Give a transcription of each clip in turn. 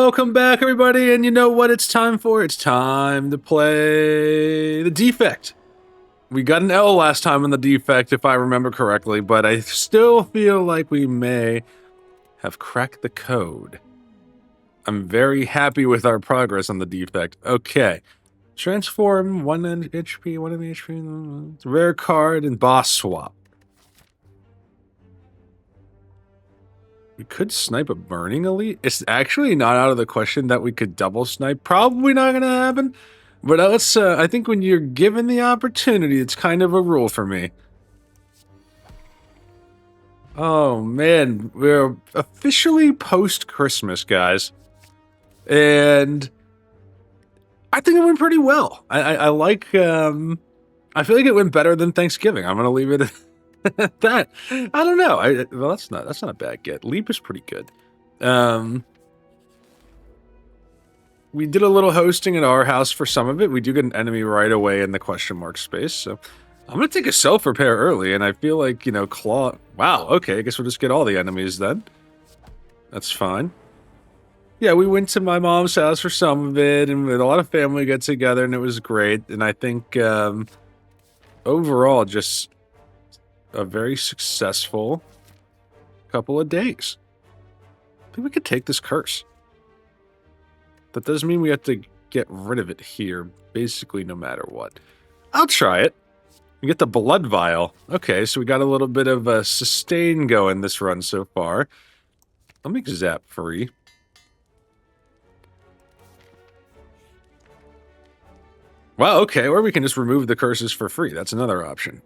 Welcome back, everybody, and you know what it's time for? It's time to play the defect. We got an L last time on the defect, if I remember correctly, but I still feel like we may have cracked the code. I'm very happy with our progress on the defect. Okay. Transform, 1 HP, 1 HP, rare card, and boss swap. We could snipe a burning elite. It's actually not out of the question that we could double snipe. Probably not going to happen. But let's, I think when you're given the opportunity, it's kind of a rule for me. Oh, man. We're officially post-Christmas, guys. And I think it went pretty well. I like, I feel like it went better than Thanksgiving. I'm going to leave it that I don't know. Well, that's not a bad get. Leap is pretty good. We did a little hosting at our house for some of it. We do get an enemy right away in the question mark space, so I'm gonna take a self repair early, and I feel like, you know, claw. Wow. Okay, I guess we'll just get all the enemies then. That's fine. Yeah, we went to my mom's house for some of it, and we had a lot of family get together, and it was great. And I think overall, just a very successful couple of days. I think we could take this curse. That does mean we have to get rid of it here, basically no matter what. I'll try it. We get the blood vial. Okay, so we got a little bit of a sustain going this run so far. I'll make Zap free. Well, okay, or we can just remove the curses for free. That's another option.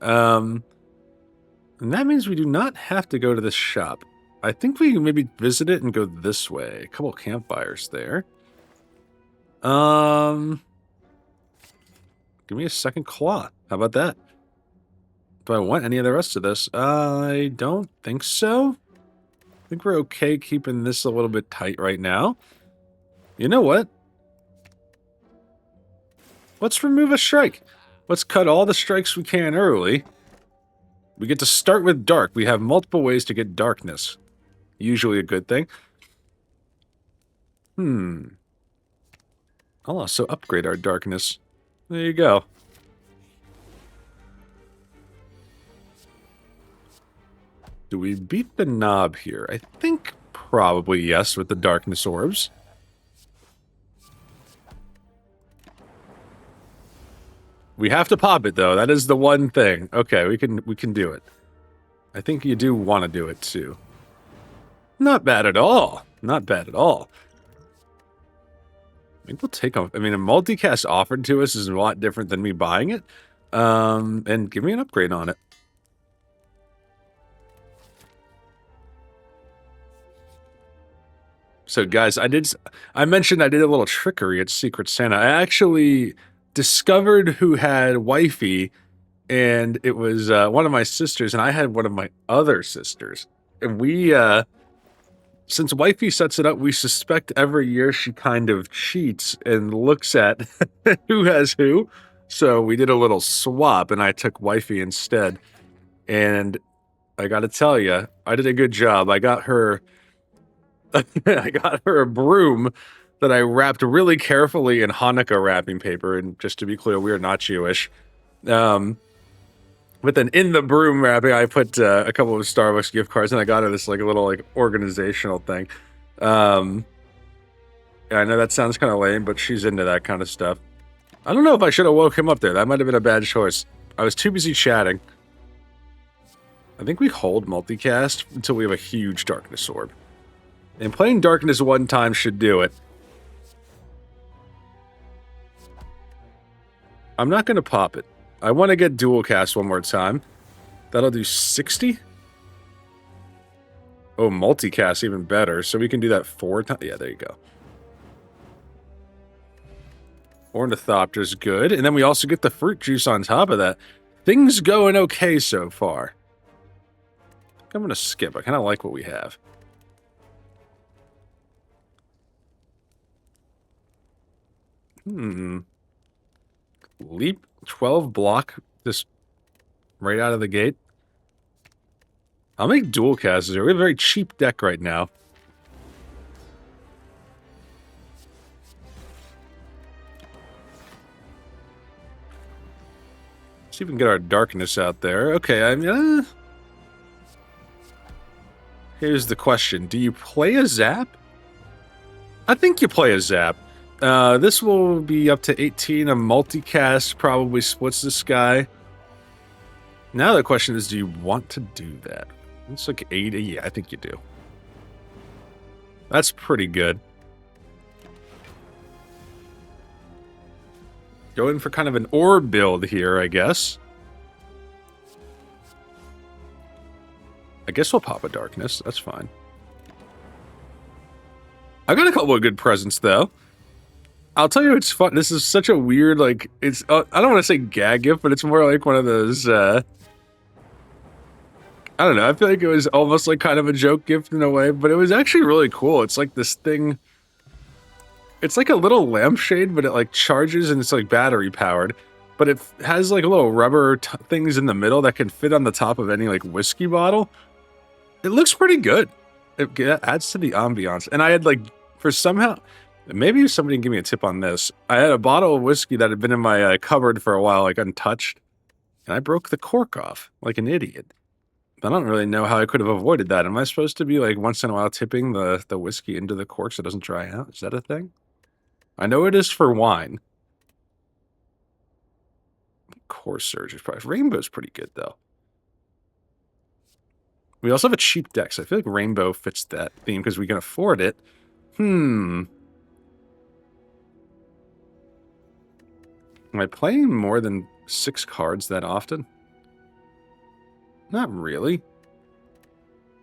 And that means we do not have to go to this shop. I think we can maybe visit it and go this way. A couple campfires there. Give me a second claw. How about that? Do I want any of the rest of this? I don't think so. I think we're okay keeping this a little bit tight right now. You know what? Let's remove a strike. Let's cut all the strikes we can early. We get to start with dark. We have multiple ways to get darkness. Usually a good thing. I'll also upgrade our darkness. There you go. Do we beat the knob here? I think probably yes with the darkness orbs. We have to pop it, though. That is the one thing. Okay, we can do it. I think you do want to do it, too. Not bad at all. Not bad at all. I think we'll take a... I mean, a multicast offered to us is a lot different than me buying it. And give me an upgrade on it. So, guys, I mentioned I did a little trickery at Secret Santa. I actually discovered who had wifey, and it was one of my sisters, and I had one of my other sisters. And we, since wifey sets it up, we suspect every year she kind of cheats and looks at who has who. So we did a little swap, and I took wifey instead. And I gotta tell you, I did a good job. I got her a broom that I wrapped really carefully in Hanukkah wrapping paper, and just to be clear, we are not Jewish. But then in the broom wrapping, I put a couple of Starbucks gift cards, and I got her this like a little like organizational thing. Yeah, I know that sounds kind of lame, but she's into that kind of stuff. I don't know if I should have woke him up there. That might have been a bad choice. I was too busy chatting. I think we hold multicast until we have a huge darkness orb. And playing darkness one time should do it. I'm not going to pop it. I want to get dual cast one more time. That'll do 60. Oh, multicast even better. So we can do that 4 times. Yeah, there you go. Ornithopter's good. And then we also get the fruit juice on top of that. Things going okay so far. I'm going to skip. I kind of like what we have. Leap 12 block just right out of the gate. I'll make dual casters here. We have a very cheap deck right now. See if we can get our darkness out there. Okay, I mean, here's the question. Do you play a Zap? I think you play a Zap. This will be up to 18. A multicast probably splits the sky. Now the question is, do you want to do that? It's like 80. Yeah, I think you do. That's pretty good. Going for kind of an orb build here, I guess. I guess we'll pop a darkness. That's fine. I got a couple of good presents, though. I'll tell you, it's fun. This is such a weird, like, it's, I don't want to say gag gift, but it's more like one of those, I don't know. I feel like it was almost like kind of a joke gift in a way, but it was actually really cool. It's like this thing. It's like a little lampshade, but it like charges and it's like battery powered. But it has like little rubber things in the middle that can fit on the top of any like whiskey bottle. It looks pretty good. It adds to the ambiance. And I had like, for somehow, maybe somebody can give me a tip on this. I had a bottle of whiskey that had been in my cupboard for a while, like untouched. And I broke the cork off like an idiot. I don't really know how I could have avoided that. Am I supposed to be like once in a while tipping the whiskey into the cork so it doesn't dry out? Is that a thing? I know it is for wine. Core Surge is probably... Rainbow's pretty good, though. We also have a cheap deck, so I feel like Rainbow fits that theme because we can afford it. Am I playing more than 6 cards that often? Not really.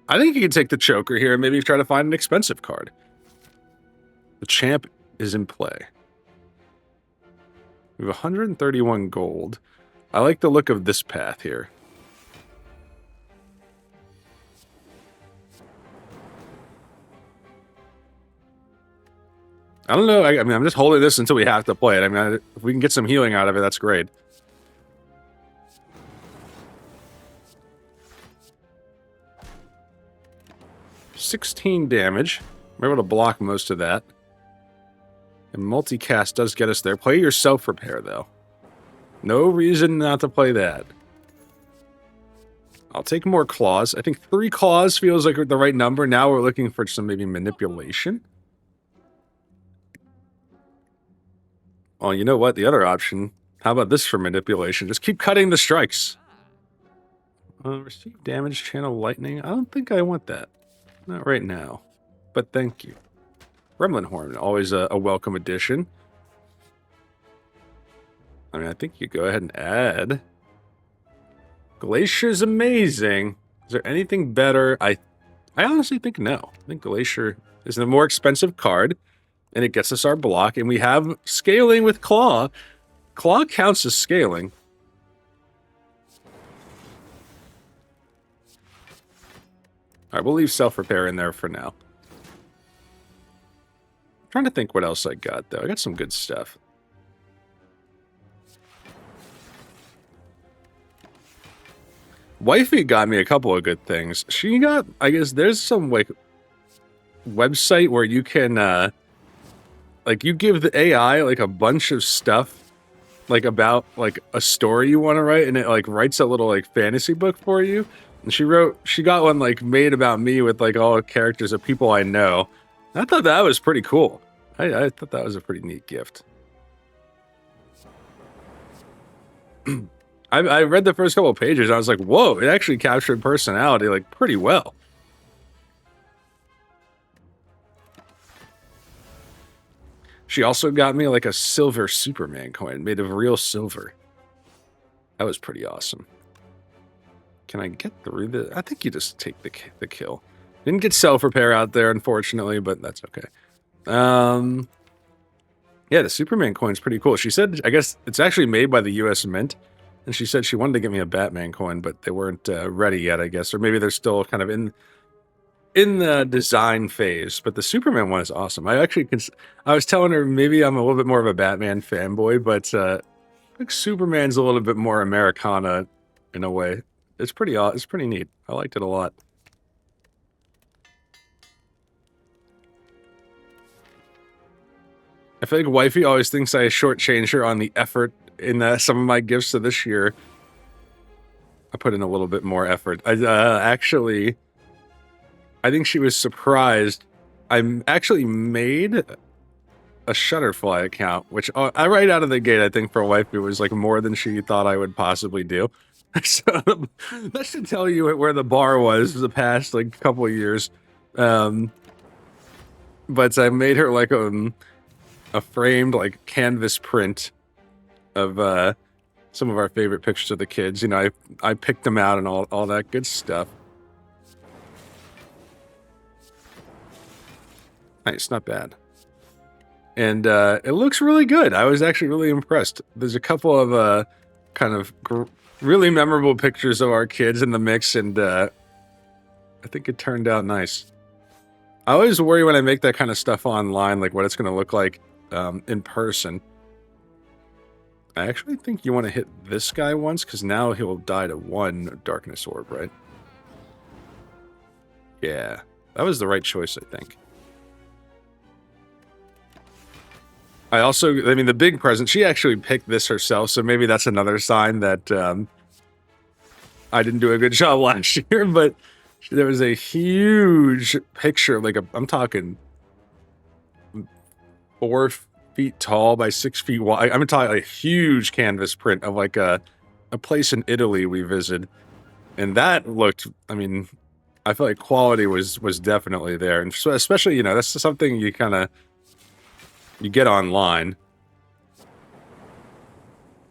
I think you can take the choker here and maybe try to find an expensive card. The champ is in play. We have 131 gold. I like the look of this path here. I don't know. I mean, I'm just holding this until we have to play it. I mean, if we can get some healing out of it, that's great. $16 damage. We're able to block most of that. And multicast does get us there. Play your self-repair, though. No reason not to play that. I'll take more claws. I think 3 claws feels like the right number. Now we're looking for some maybe manipulation. Well, you know what? The other option. How about this for manipulation? Just keep cutting the strikes. Receive damage, channel lightning. I don't think I want that. Not right now. But thank you. Gremlin Horn, always a welcome addition. I mean, I think you go ahead and add. Glacier's amazing. Is there anything better? I honestly think no. I think Glacier is the more expensive card, and it gets us our block, and we have scaling with Claw. Claw counts as scaling. All right, we'll leave self-repair in there for now. Trying to think what else I got, though. I got some good stuff. Wifey got me a couple of good things. She got, I guess, there's some, like, website where you can, like, you give the AI, like, a bunch of stuff, like, about, like, a story you want to write, and it, like, writes a little, like, fantasy book for you. And she got one, like, made about me with, like, all the characters of people I know. I thought that was pretty cool. I thought that was a pretty neat gift. I read the first couple of pages, and I was like, whoa, it actually captured personality, like, pretty well. She also got me, like, a silver Superman coin made of real silver. That was pretty awesome. Can I get through the... I think you just take the kill. Didn't get self-repair out there, unfortunately, but that's okay. Yeah, the Superman coin's pretty cool. She said, I guess it's actually made by the U.S. Mint, and she said she wanted to get me a Batman coin, but they weren't ready yet, I guess, or maybe they're still kind of in the design phase. But the Superman one is awesome. I was telling her maybe I'm a little bit more of a Batman fanboy, but I think Superman's a little bit more Americana in a way. It's pretty neat. I liked it a lot. I feel like Wifey always thinks I shortchange her on the effort in some of my gifts of this year. put in a little bit more effort. Actually, I think she was surprised. I actually made a Shutterfly account, which I right out of the gate, I think for a wife, it was like more than she thought I would possibly do. So that should tell you where the bar was the past like couple of years. But I made her like a framed like canvas print of some of our favorite pictures of the kids. You know, I picked them out and all that good stuff. Nice, not bad. And it looks really good. I was actually really impressed. There's a couple of kind of really memorable pictures of our kids in the mix, and I think it turned out nice. I always worry when I make that kind of stuff online, like what it's going to look like in person. I actually think you want to hit this guy once, because now he'll die to 1 darkness orb, right? Yeah, that was the right choice, I think. I mean, the big present, she actually picked this herself, so maybe that's another sign that I didn't do a good job last year, but there was a huge picture, like I'm talking 4 feet tall by 6 feet wide. I'm talking a huge canvas print of like a place in Italy we visited, and that looked, I mean, I feel like quality was definitely there, and so especially, you know, that's something you kind of get online.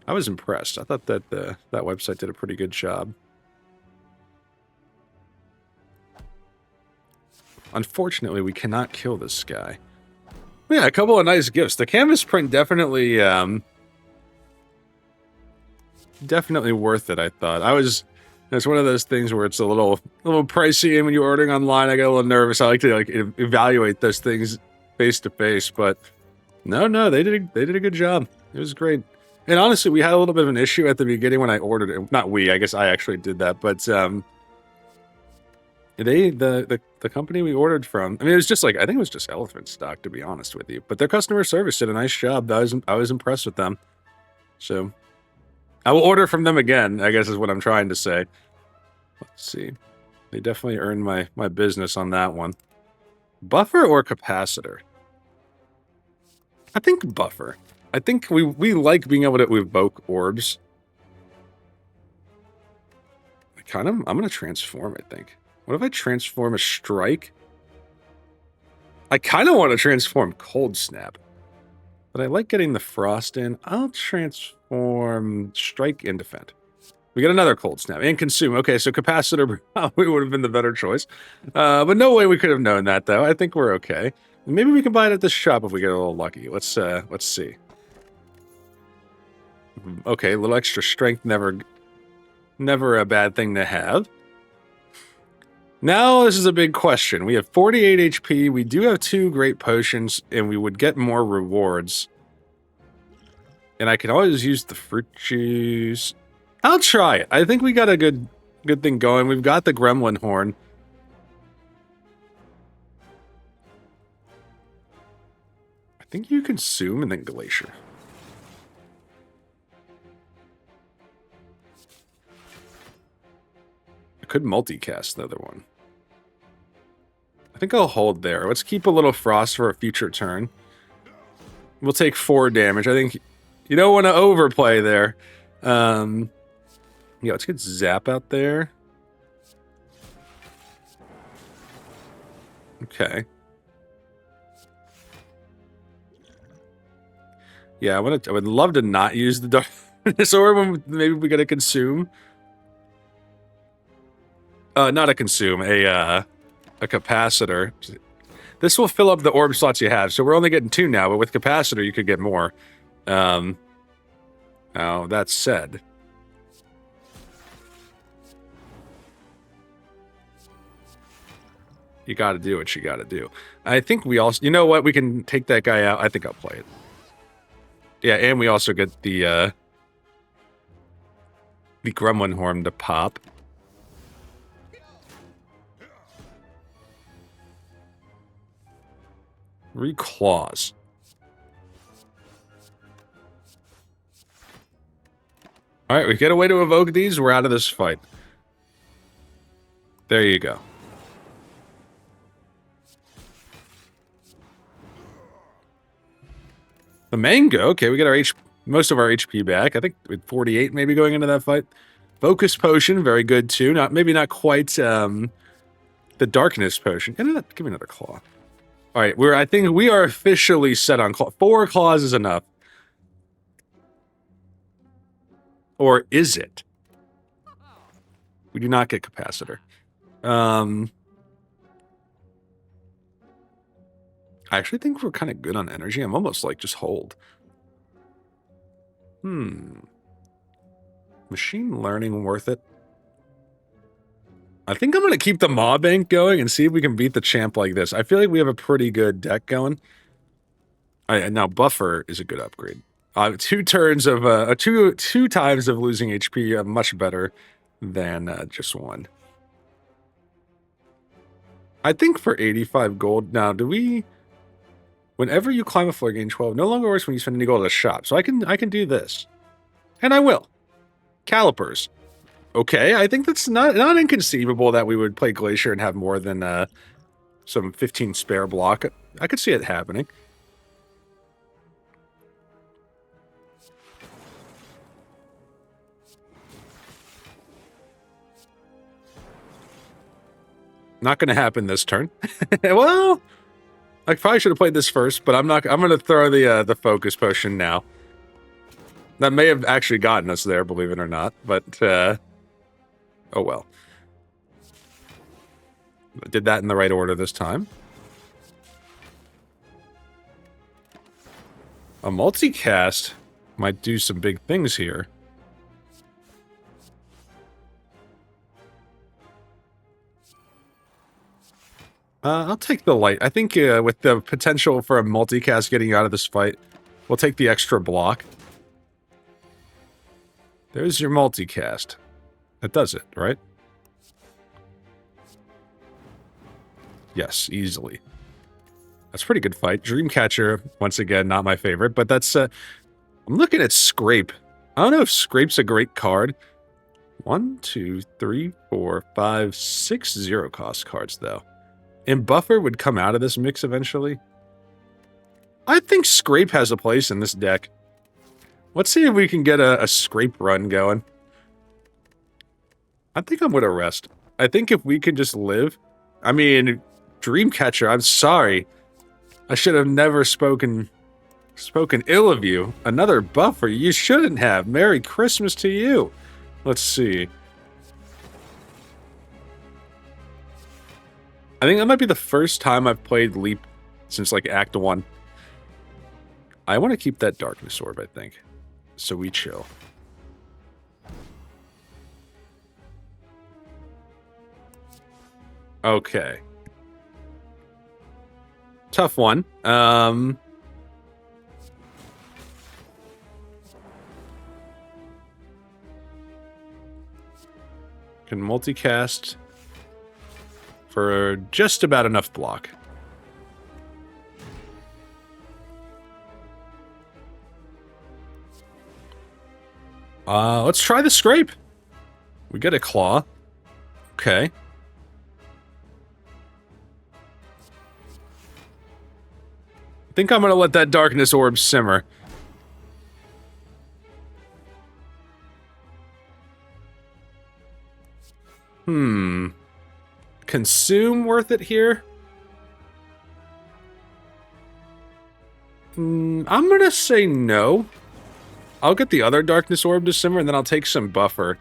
I was impressed. I thought that that website did a pretty good job. Unfortunately, we cannot kill this guy. Yeah, a couple of nice gifts. The canvas print definitely definitely worth it, I thought. It's one of those things where it's a little pricey, and when you're ordering online, I get a little nervous. I like to like evaluate those things face to face, but no, they did a good job. It was great. And honestly, we had a little bit of an issue at the beginning when I ordered it. Not we, I guess I actually did that, but the company we ordered from, I mean, it was just like, I think it was just elephant stock, to be honest with you. But their customer service did a nice job. I was impressed with them. So I will order from them again, I guess is what I'm trying to say. Let's see. They definitely earned my business on that one. Buffer or capacitor? I think buffer. I think we like being able to evoke orbs. I'm going to transform, I think. What if I transform a strike? I kind of want to transform cold snap. But I like getting the frost in. I'll transform strike and defend. We get another cold snap and consume. Okay, so capacitor probably would have been the better choice. But no way we could have known that, though. I think we're okay. Maybe we can buy it at the shop if we get a little lucky. Let's see. Okay, a little extra strength, never a bad thing to have. Now, this is a big question. We have 48 HP, we do have 2 great potions, and we would get more rewards. And I can always use the fruit juice. I'll try it. I think we got a good thing going. We've got the gremlin horn. I think you consume and then glacier. I could multicast the other one. I think I'll hold there. Let's keep a little frost for a future turn. We'll take 4 damage. I think you don't want to overplay there. Yeah, let's get Zap out there. Okay. Yeah, I would love to not use the darkness orb when maybe we gotta consume. Not a consume, a capacitor. This will fill up the orb slots you have, so we're only getting 2 now, but with capacitor you could get more. Now, that said, you gotta do what you gotta do. I think we also, you know what, we can take that guy out. I think I'll play it. Yeah, and we also get the gremlin horn to pop. Reclaws. Alright, we get a way to evoke these, we're out of this fight. There you go. The mango. Okay, we get our most of our HP back. I think with 48 maybe going into that fight. Focus potion, very good too. Maybe not quite the darkness potion. Give me another claw. All right, I think we are officially set on claw. 4 claws is enough. Or is it? We do not get capacitor. I actually think we're kind of good on energy. I'm almost like just hold. Machine learning worth it? I think I'm going to keep the Maw Bank going and see if we can beat the champ like this. I feel like we have a pretty good deck going. Now Buffer is a good upgrade. 2 turns of two times of losing HP, much better than just 1. I think for 85 gold. Now, whenever you climb a floor, gain 12. No longer works when you spend any gold at a shop. So I can do this, and I will. Calipers. Okay, I think that's not inconceivable that we would play Glacier and have more than some 15 spare block. I could see it happening. Not going to happen this turn. Well, I probably should have played this first, but I'm not. I'm going to throw the focus potion now. That may have actually gotten us there, believe it or not. But oh well. I did that in the right order this time. A multicast might do some big things here. I'll take the light. I think with the potential for a multicast getting out of this fight, we'll take the extra block. There's your multicast. That does it, right? Yes, easily. That's a pretty good fight. Dreamcatcher, once again, not my favorite, but that's... I'm looking at Scrape. I don't know if Scrape's a great card. 1, 2, 3, 4, 5, 6 zero-cost cards, though. And Buffer would come out of this mix eventually. I think Scrape has a place in this deck. Let's see if we can get a Scrape run going. I think I'm going to rest. I think if we can just live... I mean, Dreamcatcher, I'm sorry. I should have never spoken ill of you. Another Buffer, you shouldn't have. Merry Christmas to you. Let's see. I think that might be the first time I've played Leap since, like, Act 1. I want to keep that Darkness Orb, I think. So we chill. Okay. Tough one. Can multicast for just about enough block. Let's try the Scrape. We get a Claw. Okay. I think I'm gonna let that Darkness Orb simmer. Consume worth it here? I'm gonna say no. I'll get the other Darkness Orb to simmer, and then I'll take some Buffer.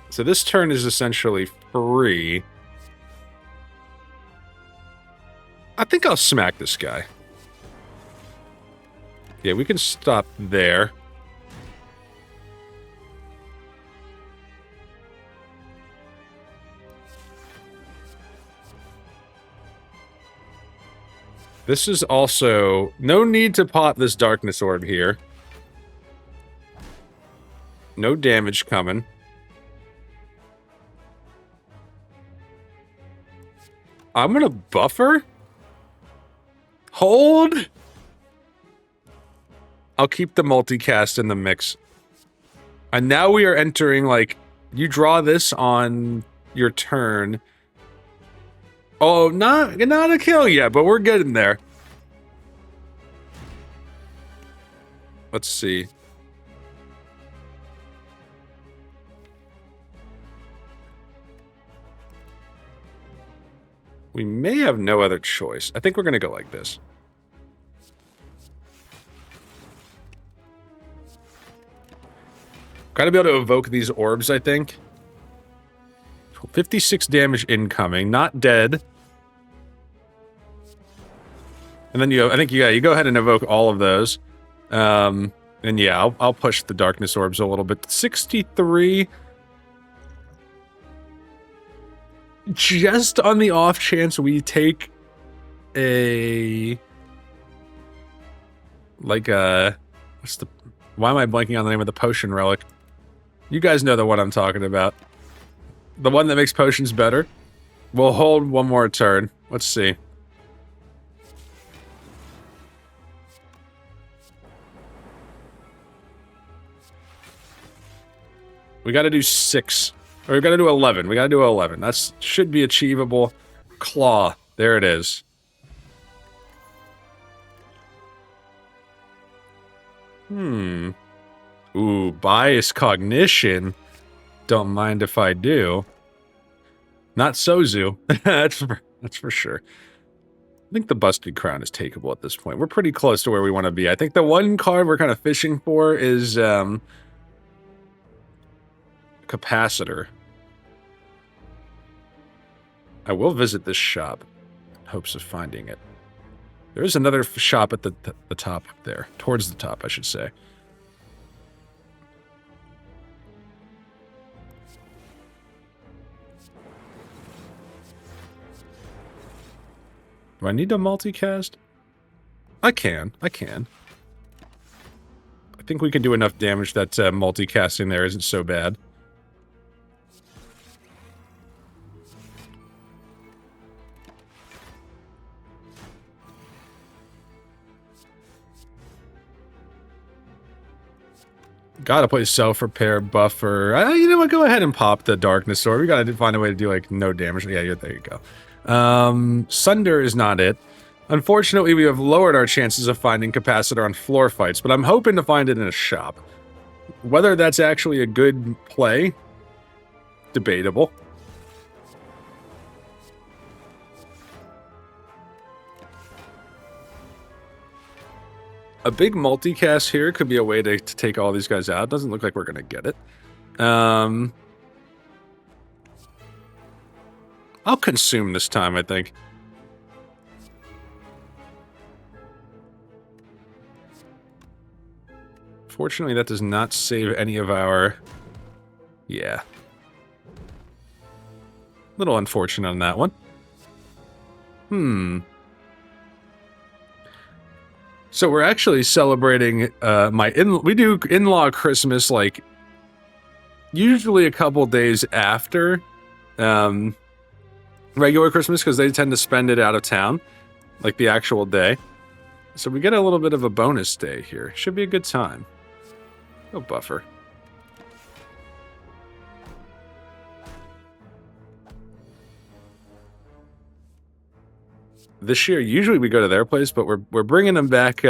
So this turn is essentially free. I think I'll smack this guy. Yeah, we can stop there. This is also... No need to pop this Darkness Orb here. No damage coming. I'm gonna Buffer? Hold? I'll keep the multicast in the mix. And now we are entering, like, You draw this on your turn. Oh, not a kill yet, but we're getting there. Let's see. We may have no other choice. I think we're going to go like this. Gotta be able to evoke these orbs, I think. 56 damage incoming, not dead. And then I think you go ahead and evoke all of those. And yeah, I'll push the darkness orbs a little bit. 63. Just on the off chance we take a... Like a... What's the... Why am I blanking on the name of the potion relic? You guys know the one I'm talking about. The one that makes potions better. We'll hold one more turn. Let's see. We gotta do 6. Or we gotta do 11. We gotta do 11. That should be achievable. Claw. There it is. Ooh, bias cognition. Don't mind if I do. Not Sozu. that's for sure. I think the Busted Crown is takeable at this point. We're pretty close to where we want to be. I think the one card we're kind of fishing for is Capacitor. I will visit this shop in hopes of finding it. There is another shop at the top up there. Towards the top, I should say. Do I need to multicast? I can. I think we can do enough damage that multicasting there isn't so bad. Gotta play self-repair, buffer. You know what? Go ahead and pop the darkness sword. We gotta find a way to do, like, no damage. Yeah, there you go. Sunder is not it. Unfortunately, we have lowered our chances of finding Capacitor on floor fights, but I'm hoping to find it in a shop. Whether that's actually a good play, debatable. A big multicast here could be a way to take all these guys out. Doesn't look like we're going to get it. I'll consume this time, I think. Fortunately, that does not save any of our... Yeah. Little unfortunate on that one. So we're actually celebrating we do in-law Christmas, like, usually a couple days after regular Christmas, because they tend to spend it out of town, like the actual day. So we get a little bit of a bonus day here. Should be a good time. Go buffer. This year, usually we go to their place, but we're bringing them back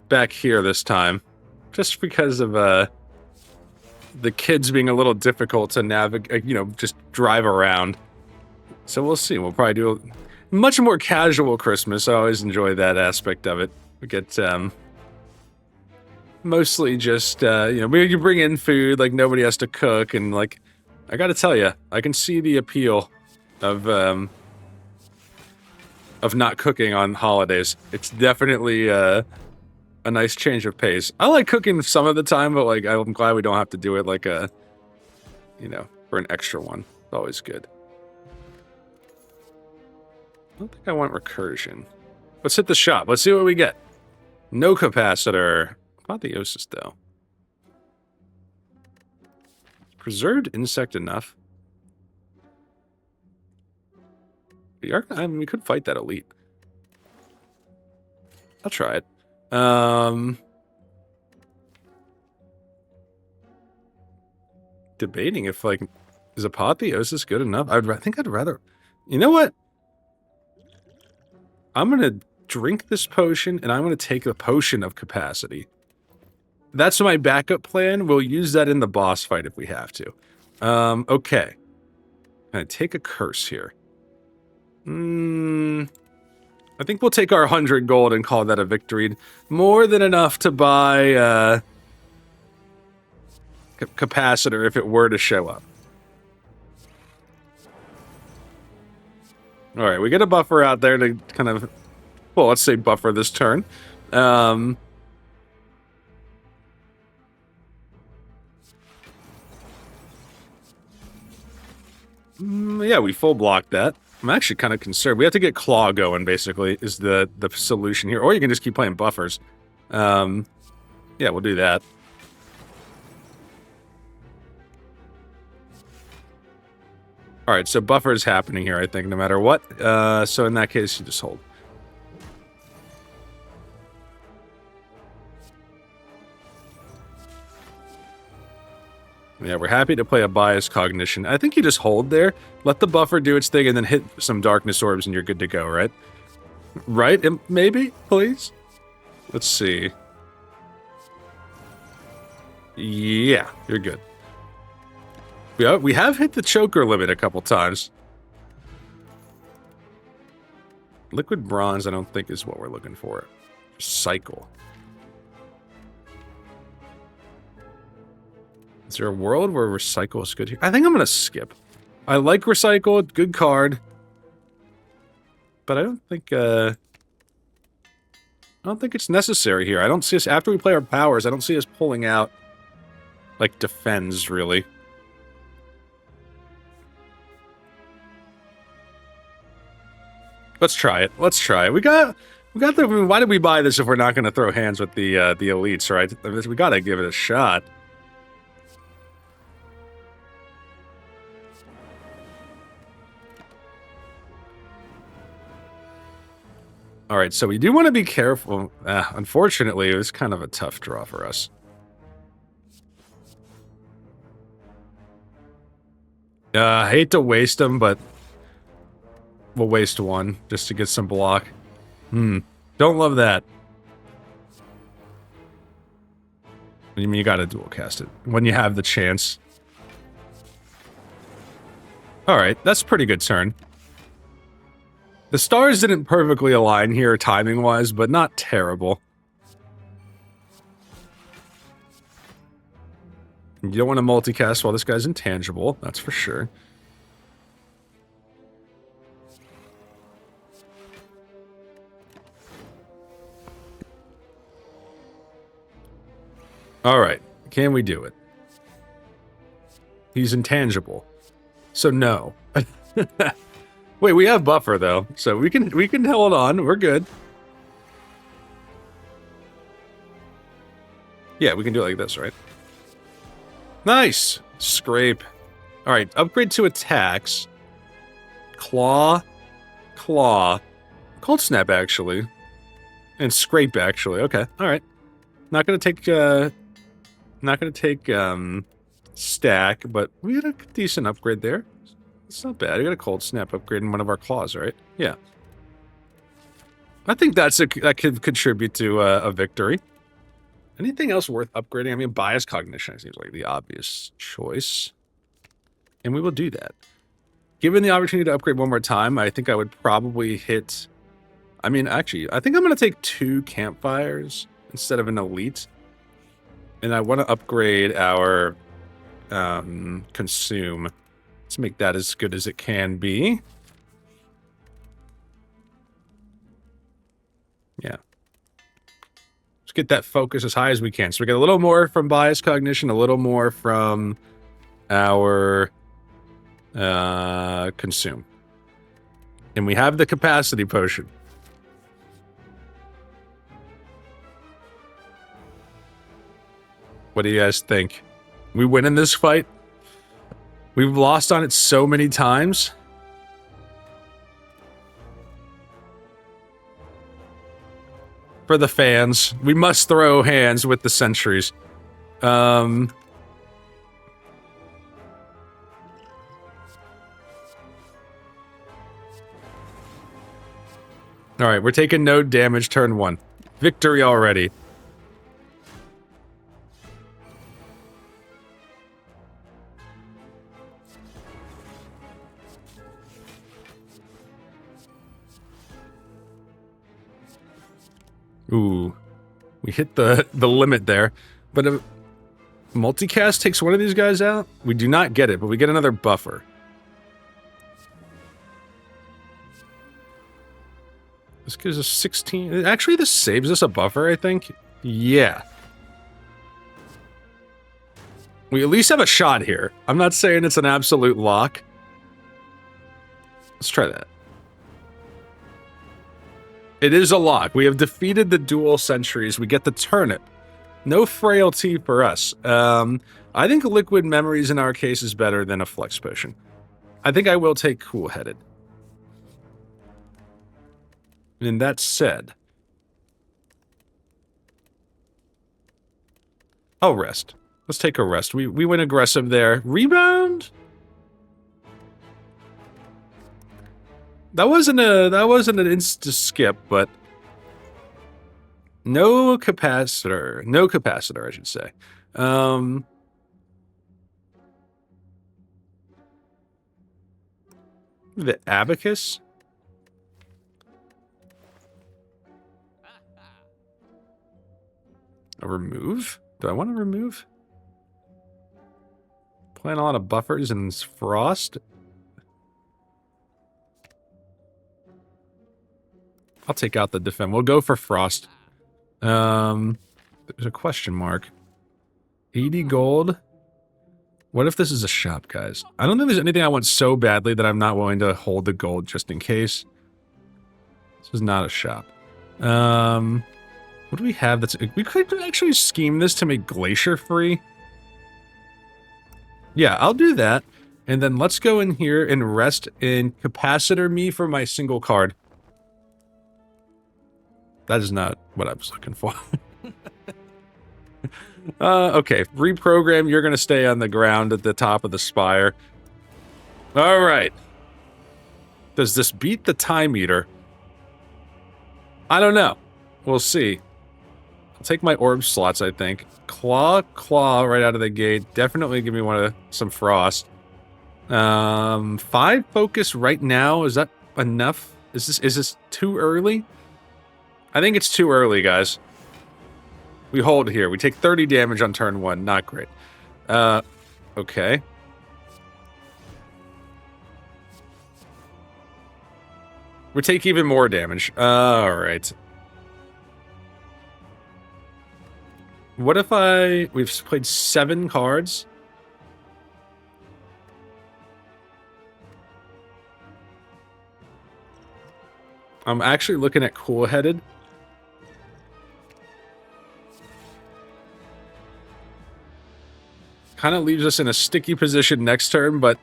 back here this time, just because of the kids being a little difficult to navigate, just drive around. So we'll see. We'll probably do a much more casual Christmas. I always enjoy that aspect of it. We get mostly just you bring in food, like nobody has to cook, and like I got to tell you, I can see the appeal of not cooking on holidays. It's definitely a nice change of pace. I like cooking some of the time, but like I'm glad we don't have to do it like for an extra one. It's always good. I don't think I want recursion. Let's hit the shop. Let's see what we get. No capacitor. Apotheosis, though. Preserved insect enough. We could fight that elite. I'll try it. debating if, like, is apotheosis good enough? I think I'd rather... You know what? I'm going to drink this potion, and I'm going to take the potion of capacity. That's my backup plan. We'll use that in the boss fight if we have to. Okay. I'm going to take a curse here. I think we'll take our 100 gold and call that a victory. More than enough to buy capacitor if it were to show up. Alright, we get a buffer out there to kind of, well, let's say buffer this turn. Yeah, we full blocked that. I'm actually kind of concerned. We have to get Claw going, basically, is the solution here. Or you can just keep playing buffers. Yeah, we'll do that. Alright, so buffer is happening here, I think, no matter what. So in that case, you just hold. Yeah, we're happy to play a bias cognition. I think you just hold there, let the buffer do its thing, and then hit some darkness orbs and you're good to go, right? Right? Maybe? Please? Let's see. Yeah, you're good. We have hit the choker limit a couple times. Liquid bronze, I don't think is what we're looking for. Cycle. Is there a world where recycle is good here? I think I'm going to skip. I like recycle, good card. But I don't think it's necessary here. I don't see us, after we play our powers, I don't see us pulling out, like, defends, really. Let's try it. Let's try it. We got the, I mean, why did we buy this if we're not going to throw hands with the elites, right? We got to give it a shot. Alright, so we do want to be careful. Unfortunately, it was kind of a tough draw for us. I hate to waste them, but we'll waste one just to get some block. Don't love that. I mean, you gotta dual cast it when you have the chance. Alright, that's a pretty good turn. The stars didn't perfectly align here timing-wise, but not terrible. You don't want to multicast while this guy's intangible, that's for sure. Alright, can we do it? He's intangible. So no. Wait, we have buffer though, so we can hold on. We're good. Yeah, we can do it like this, right? Nice! Scrape. Alright, upgrade to attacks. Claw. Claw. Cold Snap, actually. And Scrape, actually. Okay, alright. Not gonna take, Stack, but we had a decent upgrade there. It's not bad. I got a Cold Snap upgrade in one of our claws, right? Yeah. I think that could contribute to a victory. Anything else worth upgrading? I mean, Bias Cognition seems like the obvious choice. And we will do that. Given the opportunity to upgrade one more time, I think I would probably hit... I mean, actually, I think I'm going to take 2 campfires instead of an elite. And I want to upgrade our consume. Let's make that as good as it can be. Yeah. Let's get that focus as high as we can. So we get a little more from Bias Cognition, a little more from our consume. And we have the capacity potion. What do you guys think? We win in this fight? We've lost on it so many times. For the fans, we must throw hands with the sentries. All right, we're taking no damage turn 1. Victory already. Ooh, we hit the limit there. But a multicast takes one of these guys out? We do not get it, but we get another buffer. This gives us 16. Actually, this saves us a buffer, I think. Yeah. We at least have a shot here. I'm not saying it's an absolute lock. Let's try that. It is a lock. We have defeated the dual sentries. We get the turnip. No frailty for us. I think liquid memories in our case is better than a flex potion. I think I will take cool-headed. And that said, I'll rest. Let's take a rest. We went aggressive there. Rebound? That wasn't an insta skip, but no capacitor. No capacitor, I should say. The abacus? A remove? Do I want to remove? Playing a lot of buffers and frost. I'll take out the defend. We'll go for frost. There's a question mark. 80 gold. What if this is a shop, guys? I don't think there's anything I want so badly that I'm not willing to hold the gold just in case. This is not a shop. What do we have that's... We could actually scheme this to make Glacier free. Yeah, I'll do that. And then let's go in here and rest and capacitor me for my single card. That is not what I was looking for. Okay, reprogram. You're going to stay on the ground at the top of the spire. All right. Does this beat the time meter? I don't know. We'll see. I'll take my orb slots, I think. Claw right out of the gate. Definitely give me some frost. 5 focus right now. Is that enough? Is this too early? I think it's too early, guys. We hold here. We take 30 damage on turn 1. Not great. Okay. We take even more damage. Alright. What if we've played 7 cards? I'm actually looking at cool-headed. Kind of leaves us in a sticky position next turn, but...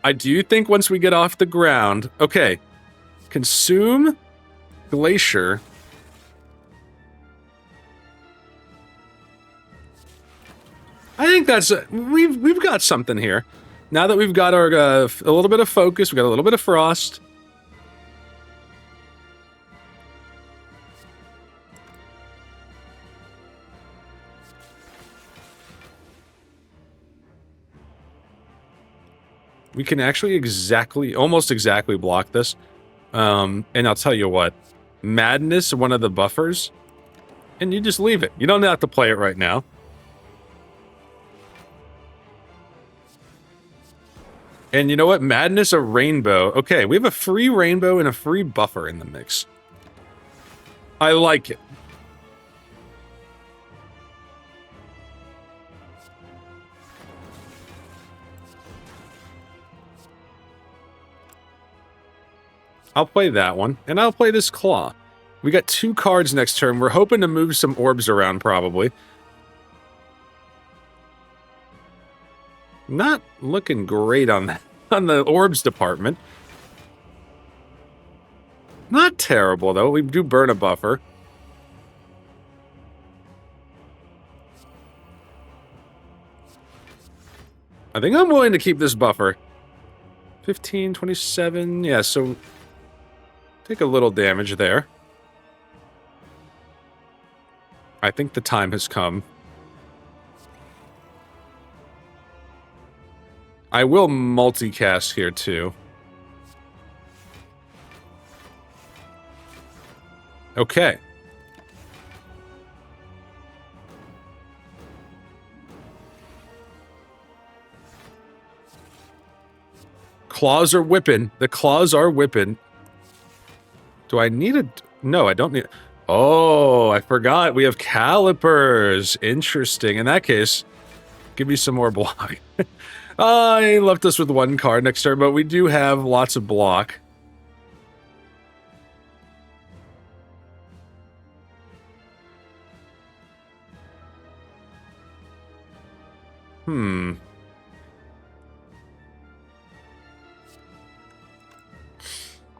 I do think once we get off the ground... Okay. Consume Glacier. I think that's... We've got something here. Now that we've got our a little bit of focus, we've got a little bit of frost... We can actually almost exactly block this. And I'll tell you what. Madness, one of the buffers. And you just leave it. You don't have to play it right now. And you know what? Madness, a rainbow. Okay, we have a free rainbow and a free buffer in the mix. I like it. I'll play that one, and I'll play this claw. We got 2 cards next turn. We're hoping to move some orbs around, probably. Not looking great on that, on the orbs department. Not terrible, though. We do burn a buffer. I think I'm willing to keep this buffer. 15, 27, yeah, so take a little damage there. I think the time has come. I will multicast here, too. Okay. Claws are whipping. The claws are whipping. Do I need a... No, I don't need... Oh, I forgot. We have calipers. Interesting. In that case, give me some more block. I left us with one card next turn, but we do have lots of block.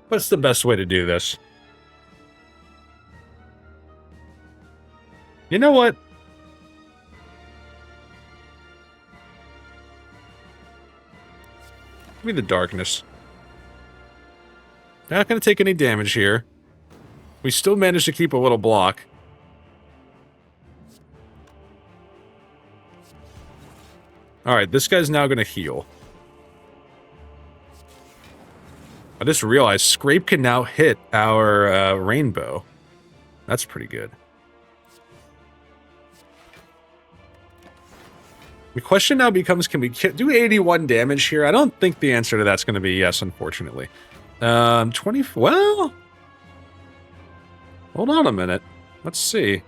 What's the best way to do this? You know what? Give me the darkness. Not going to take any damage here. We still managed to keep a little block. Alright, this guy's now going to heal. I just realized Scrape can now hit our rainbow. That's pretty good. The question now becomes, can we do 81 damage here? I don't think the answer to that's going to be yes, unfortunately. 20... Well... Hold on a minute. Let's see.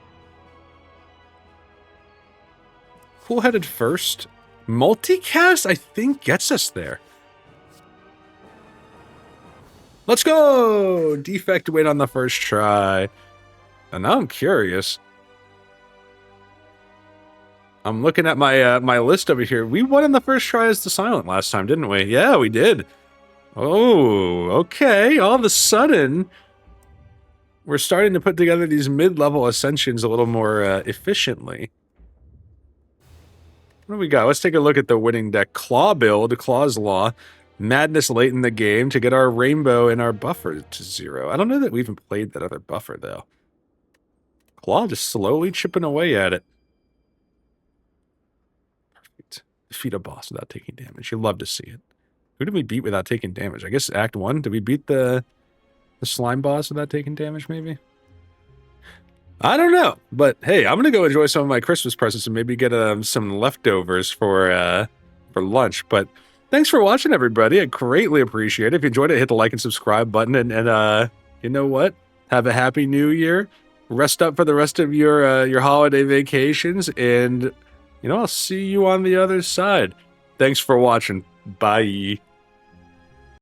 Cool-headed first. Multicast, I think, gets us there. Let's go! Defect win on the first try. And now I'm curious. I'm looking at my my list over here. We won on the first try as the silent last time, didn't we? Yeah, we did. Oh, okay. All of a sudden, we're starting to put together these mid-level ascensions a little more efficiently. What do we got? Let's take a look at the winning deck. Claw build, Claw's Law. Madness late in the game to get our rainbow and our buffer to 0. I don't know that we even played that other buffer, though. Claw just slowly chipping away at it. Perfect. Defeat a boss without taking damage. You'd love to see it. Who did we beat without taking damage? I guess Act 1. Did we beat the slime boss without taking damage, maybe? I don't know. But, hey, I'm going to go enjoy some of my Christmas presents and maybe get some leftovers for lunch. But thanks for watching, everybody. I greatly appreciate it. If you enjoyed it, hit the like and subscribe button. And you know what? Have a happy new year. Rest up for the rest of your holiday vacations. And, you know, I'll see you on the other side. Thanks for watching. Bye.